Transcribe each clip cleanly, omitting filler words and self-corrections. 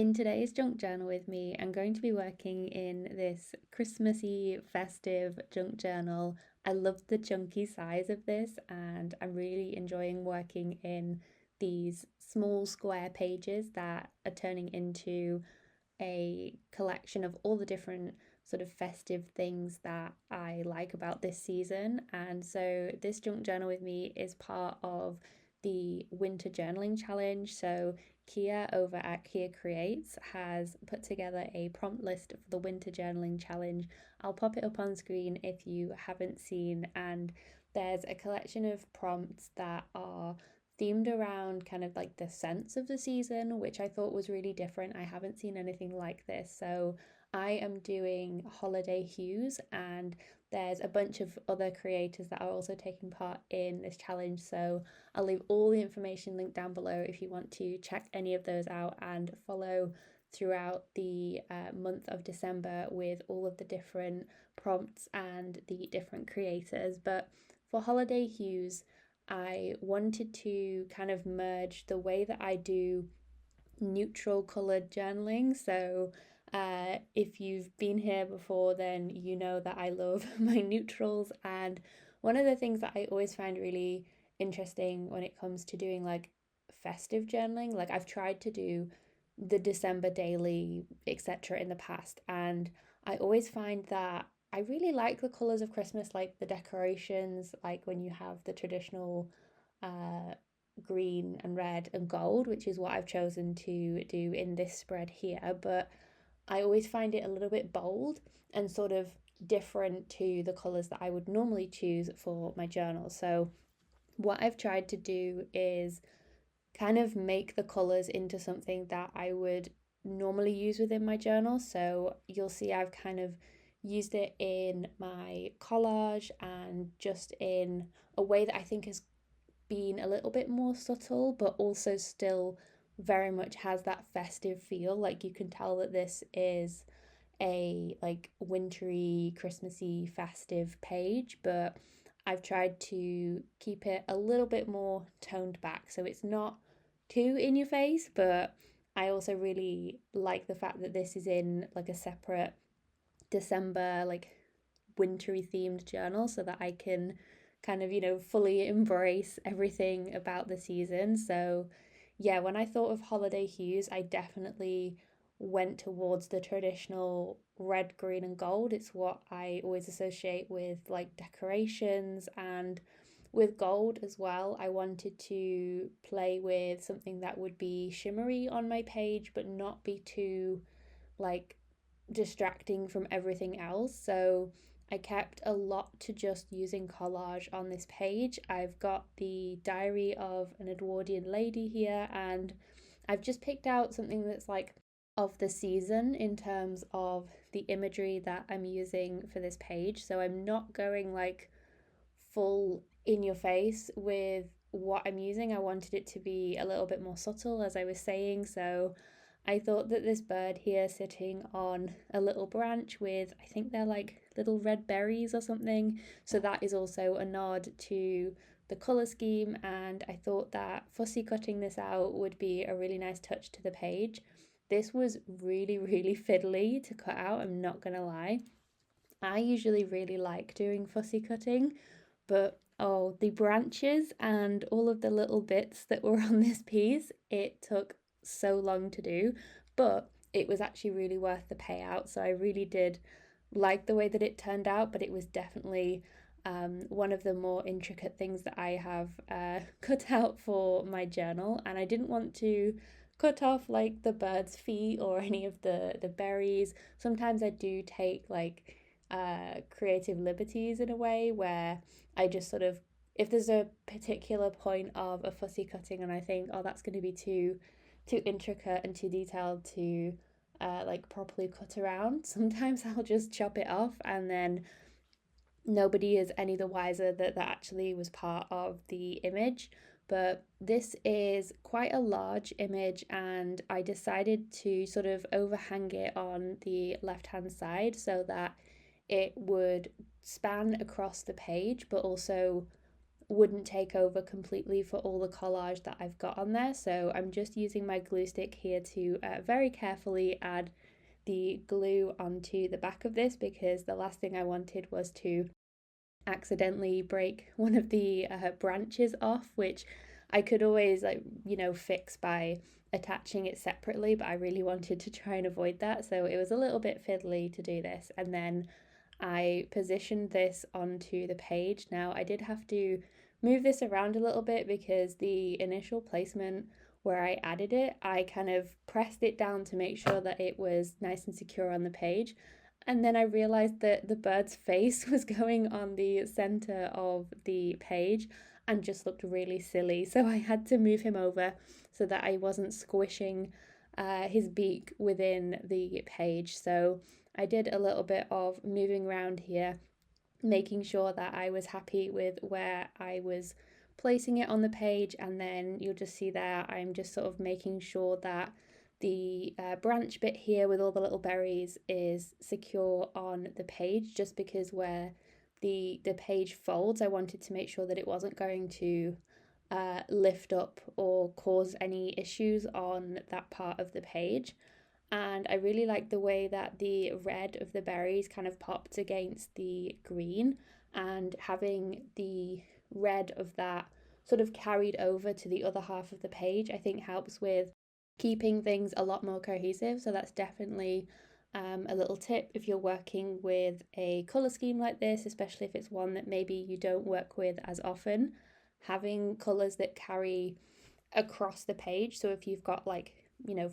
In today's junk journal with me, I'm going to be working in this Christmassy festive junk journal. I love the chunky size of this, and I'm really enjoying working in these small square pages that are turning into a collection of all the different sort of festive things that I like about this season. And so this junk journal with me is part of the winter journaling challenge. So Kia over at Kia Creates has put together a prompt list for the winter journaling challenge. I'll pop it up on screen if you haven't seen, and there's a collection of prompts that are themed around kind of like the scents of the season, which I thought was really different. I haven't seen anything like this. So I am doing holiday hues, and there's a bunch of other creators that are also taking part in this challenge. So I'll leave all the information linked down below if you want to check any of those out and follow throughout the month of December with all of the different prompts and the different creators. But for holiday hues, I wanted to kind of merge the way that I do neutral colored journaling. So, if you've been here before, then you know that I love my neutrals. And one of the things that I always find really interesting when it comes to doing like festive journaling, like I've tried to do the December daily, etc., in the past, and I always find that I really like the colors of Christmas, like the decorations, like when you have the traditional uh, green and red and gold, which is what I've chosen to do in this spread here. But I always find it a little bit bold and sort of different to the colours that I would normally choose for my journal. So, what I've tried to do is kind of make the colours into something that I would normally use within my journal. So, you'll see I've kind of used it in my collage and just in a way that I think has been a little bit more subtle, but also still very much has that festive feel. Like you can tell that this is a like wintry, Christmassy, festive page, but I've tried to keep it a little bit more toned back so it's not too in your face, but I also really like the fact that this is in like a separate December, like wintry themed journal so that I can kind of, fully embrace everything about the season. So, yeah, when I thought of holiday hues, I definitely went towards the traditional red, green, and gold. It's what I always associate with like decorations, and with gold as well. I wanted to play with something that would be shimmery on my page, but not be too like distracting from everything else. So I kept a lot to just using collage on this page. I've got the diary of an Edwardian lady here, and I've just picked out something that's like of the season in terms of the imagery that I'm using for this page. So I'm not going like full in your face with what I'm using. I wanted it to be a little bit more subtle, as I was saying. So I thought that this bird here sitting on a little branch with, I think they're like little red berries or something. So that is also a nod to the colour scheme. And I thought that fussy cutting this out would be a really nice touch to the page. This was really, really fiddly to cut out, I'm not gonna lie. I usually really like doing fussy cutting, but oh, the branches and all of the little bits that were on this piece, it took so long to do, but it was actually really worth the payout. So I really did like the way that it turned out, but it was definitely one of the more intricate things that I have cut out for my journal. And I didn't want to cut off like the bird's feet or any of the berries. Sometimes I do take like creative liberties in a way where I just sort of, if there's a particular point of a fussy cutting and I think, oh, that's going to be too intricate and too detailed to like properly cut around, sometimes I'll just chop it off, and then nobody is any the wiser that that actually was part of the image. But this is quite a large image, and I decided to sort of overhang it on the left hand side so that it would span across the page but also wouldn't take over completely for all the collage that I've got on there. So I'm just using my glue stick here to very carefully add the glue onto the back of this, because the last thing I wanted was to accidentally break one of the branches off, which I could always, like, fix by attaching it separately, but I really wanted to try and avoid that. So it was a little bit fiddly to do this. And then I positioned this onto the page. Now I did have to move this around a little bit because the initial placement where I added it, I kind of pressed it down to make sure that it was nice and secure on the page. And then I realized that the bird's face was going on the center of the page and just looked really silly. So I had to move him over so that I wasn't squishing his beak within the page. So I did a little bit of moving around here, making sure that I was happy with where I was placing it on the page. And then you'll just see there, I'm just sort of making sure that the branch bit here with all the little berries is secure on the page, just because where the page folds, I wanted to make sure that it wasn't going to lift up or cause any issues on that part of the page. And I really like the way that the red of the berries kind of popped against the green, and having the red of that sort of carried over to the other half of the page, I think helps with keeping things a lot more cohesive. So that's definitely a little tip if you're working with a colour scheme like this, especially if it's one that maybe you don't work with as often. Having colours that carry across the page. So if you've got, like,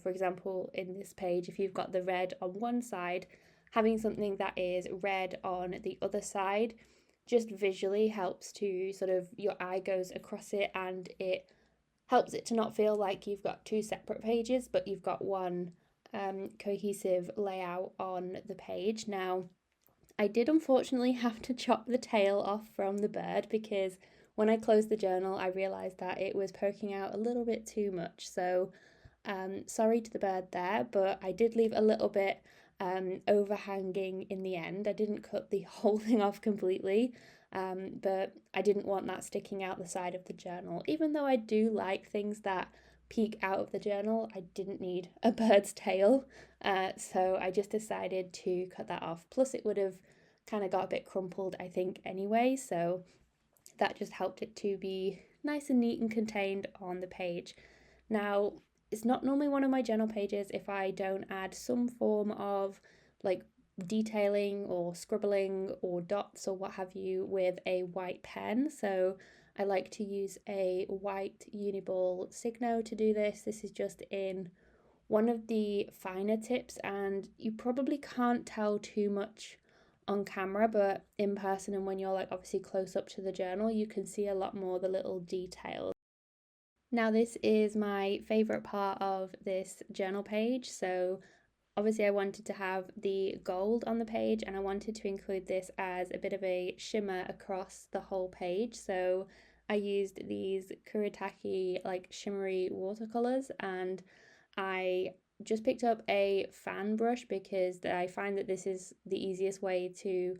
for example, in this page, if you've got the red on one side, having something that is red on the other side just visually helps to sort of, your eye goes across it, and it helps it to not feel like you've got two separate pages, but you've got one cohesive layout on the page. Now, I did unfortunately have to chop the tail off from the bird, because when I closed the journal, I realised that it was poking out a little bit too much. So sorry to the bird there, but I did leave a little bit overhanging in the end. I didn't cut the whole thing off completely, but I didn't want that sticking out the side of the journal. Even though I do like things that peek out of the journal, I didn't need a bird's tail. So I just decided to cut that off. Plus, it would have kind of got a bit crumpled, I think, anyway. So that just helped it to be nice and neat and contained on the page. Now, it's not normally one of my journal pages if I don't add some form of, like, detailing or scribbling or dots or what have you with a white pen. So I like to use a white Uniball Signo to do this. This is just in one of the finer tips, and you probably can't tell too much on camera, but in person and when you're, like, obviously close up to the journal, you can see a lot more the little details. Now, this is my favourite part of this journal page. So obviously I wanted to have the gold on the page, and I wanted to include this as a bit of a shimmer across the whole page. So I used these Kuretake, like, shimmery watercolours, and I just picked up a fan brush because I find that this is the easiest way to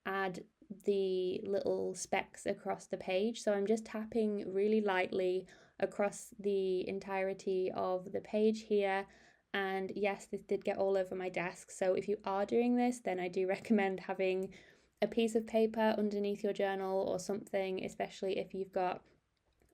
add the little specks across the page. So I'm just tapping really lightly across the entirety of the page here. And yes, this did get all over my desk. So if you are doing this, then I do recommend having a piece of paper underneath your journal or something, especially if you've got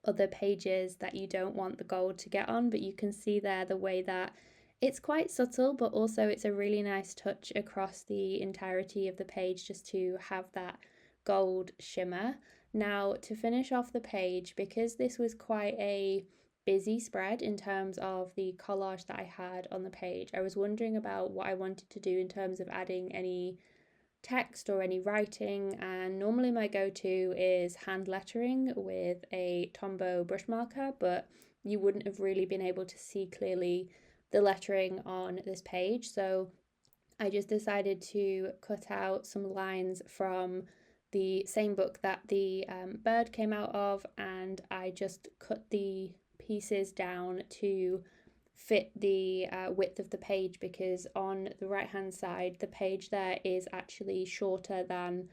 other pages that you don't want the gold to get on. But you can see there the way that it's quite subtle, but also it's a really nice touch across the entirety of the page just to have that gold shimmer. Now, to finish off the page, because this was quite a busy spread in terms of the collage that I had on the page, I was wondering about what I wanted to do in terms of adding any text or any writing, and normally my go-to is hand lettering with a Tombow brush marker, but you wouldn't have really been able to see clearly the lettering on this page. So I just decided to cut out some lines from the same book that the bird came out of, and I just cut the pieces down to fit the width of the page, because on the right hand side the page there is actually shorter than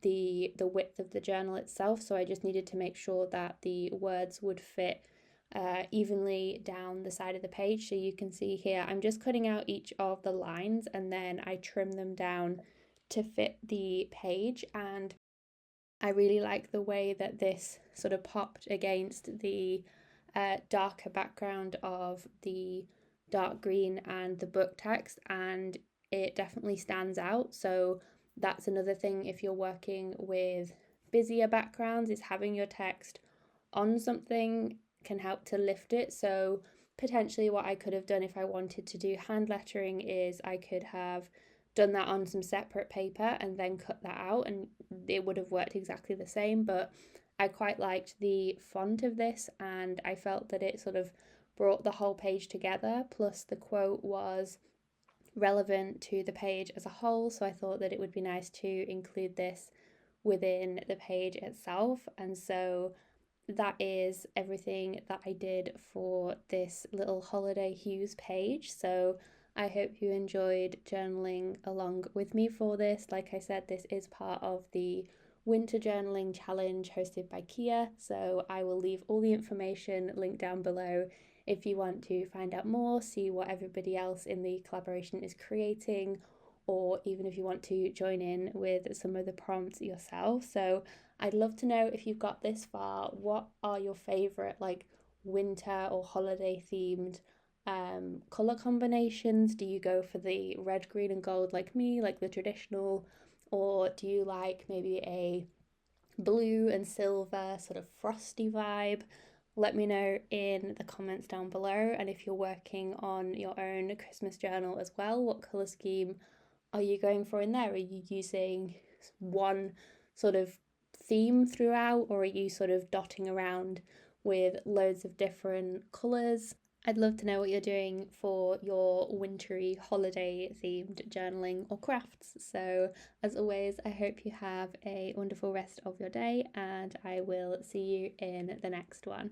the width of the journal itself, so I just needed to make sure that the words would fit evenly down the side of the page. So you can see here, I'm just cutting out each of the lines and then I trim them down to fit the page. And I really like the way that this sort of popped against the darker background of the dark green and the book text, and it definitely stands out. So that's another thing if you're working with busier backgrounds, is having your text on something can help to lift it. So potentially what I could have done if I wanted to do hand lettering is I could have done that on some separate paper and then cut that out, and it would have worked exactly the same. But I quite liked the font of this, and I felt that it sort of brought the whole page together. Plus, the quote was relevant to the page as a whole, so I thought that it would be nice to include this within the page itself. And so that is everything that I did for this little holiday hues page. So I hope you enjoyed journaling along with me for this. Like I said, this is part of the winter journaling challenge hosted by Kia. So I will leave all the information linked down below if you want to find out more, see what everybody else in the collaboration is creating, or even if you want to join in with some of the prompts yourself. So I'd love to know, if you've got this far, what are your favorite like winter or holiday themed color combinations? Do you go for the red, green, and gold like me, like the traditional, or do you like maybe a blue and silver sort of frosty vibe? Let me know in the comments down below. And if you're working on your own Christmas journal as well, what color scheme are you going for in there? Are you using one sort of theme throughout, or are you sort of dotting around with loads of different colours? I'd love to know what you're doing for your wintry holiday themed journaling or crafts. So, as always, I hope you have a wonderful rest of your day, and I will see you in the next one.